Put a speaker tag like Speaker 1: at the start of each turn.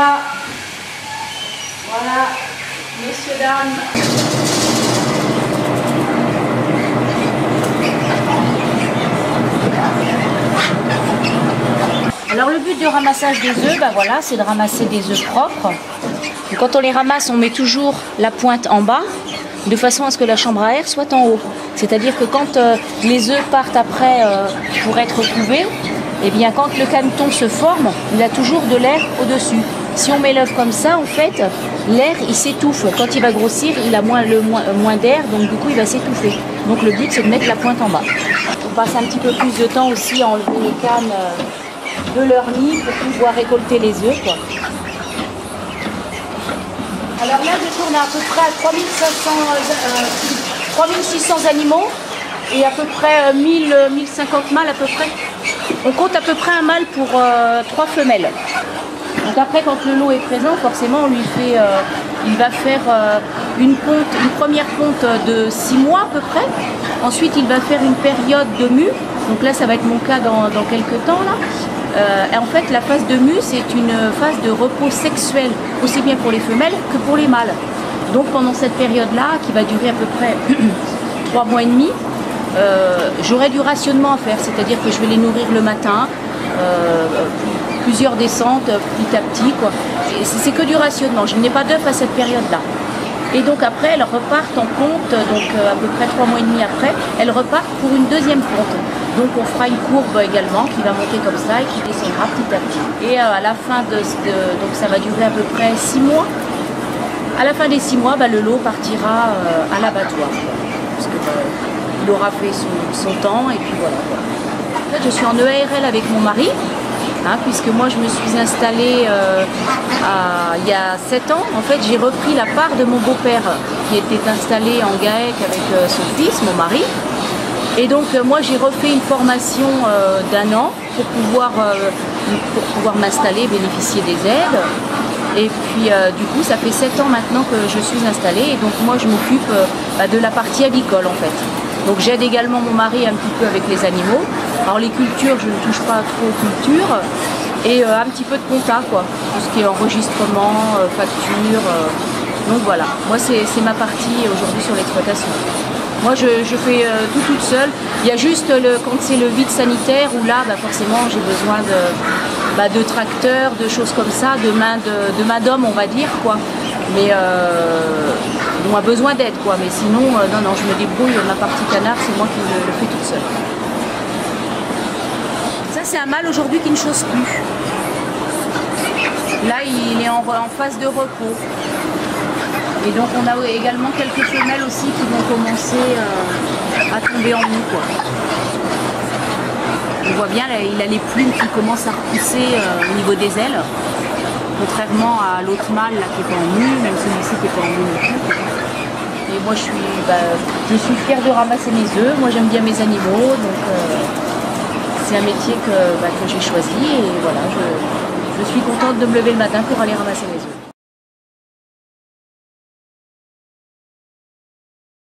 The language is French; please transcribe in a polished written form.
Speaker 1: là. Voilà, messieurs, dames. Alors le but du ramassage des œufs, ben voilà, c'est de ramasser des œufs propres. Et quand on les ramasse, on met toujours la pointe en bas, de façon à ce que la chambre à air soit en haut. C'est-à-dire que quand les œufs partent après pour être couvés, eh bien quand le caneton se forme, il a toujours de l'air au-dessus. Si on met l'œuf comme ça, en fait, l'air il s'étouffe. Quand il va grossir, il a moins d'air, donc du coup il va s'étouffer. Donc le but c'est de mettre la pointe en bas. On passe un petit peu plus de temps aussi à enlever les cannes de leur nid pour pouvoir récolter les œufs, quoi. Alors là je tourne à peu près à 3600 animaux et à peu près 1050 mâles à peu près. On compte à peu près un mâle pour 3 femelles. Donc après quand le lot est présent, forcément on lui fait, il va faire une première ponte de 6 mois à peu près. Ensuite il va faire une période de mue. Donc là ça va être mon cas dans quelques temps là. Et en fait, la phase de mue, c'est une phase de repos sexuel, aussi bien pour les femelles que pour les mâles. Donc pendant cette période-là, qui va durer à peu près 3 mois et demi, j'aurai du rationnement à faire, c'est-à-dire que je vais les nourrir le matin, plusieurs descentes petit à petit, quoi. C'est que du rationnement, je n'ai pas d'œufs à cette période-là. Et donc après, elles repartent en ponte, donc à peu près 3 mois et demi après, elles repartent pour une deuxième ponte. Donc on fera une courbe également qui va monter comme ça et qui descendra petit à petit. Et à la fin donc ça va durer à peu près 6 mois. À la fin des 6 mois, le lot partira à l'abattoir. Parce que il aura fait son temps et puis voilà. En fait, je suis en EARL avec mon mari. Puisque moi je me suis installée il y a 7 ans. En fait j'ai repris la part de mon beau-père qui était installé en GAEC avec son fils, mon mari. Et donc moi j'ai refait une formation d'1 an pour pouvoir m'installer, bénéficier des aides. Et puis du coup ça fait 7 ans maintenant que je suis installée et donc moi je m'occupe de la partie avicole en fait. Donc j'aide également mon mari un petit peu avec les animaux. Alors les cultures, je ne touche pas trop aux cultures. Et un petit peu de compta, quoi. Tout ce qui est enregistrement, facture. Donc voilà, moi c'est ma partie aujourd'hui sur l'exploitation. Moi je fais tout toute seule. Il y a juste quand c'est le vide sanitaire où là forcément j'ai besoin de tracteurs, de choses comme ça, de main d'homme on va dire, quoi. Mais on a besoin d'aide, quoi. Mais sinon, non, je me débrouille. Ma partie canard, c'est moi qui le fais toute seule. Ça, c'est un mâle aujourd'hui qui ne chausse plus. Là, il est en phase de repos. Et donc, on a également quelques femelles aussi qui vont commencer à tomber en mou, quoi. On voit bien, là, il a les plumes qui commencent à repousser au niveau des ailes. Contrairement à l'autre mâle là, qui est en mue, même celui-ci qui est pas en mue non plus. Et moi je suis fière de ramasser mes œufs, moi j'aime bien mes animaux, donc c'est un métier que j'ai choisi et voilà, je suis contente de me lever le matin pour aller ramasser mes œufs.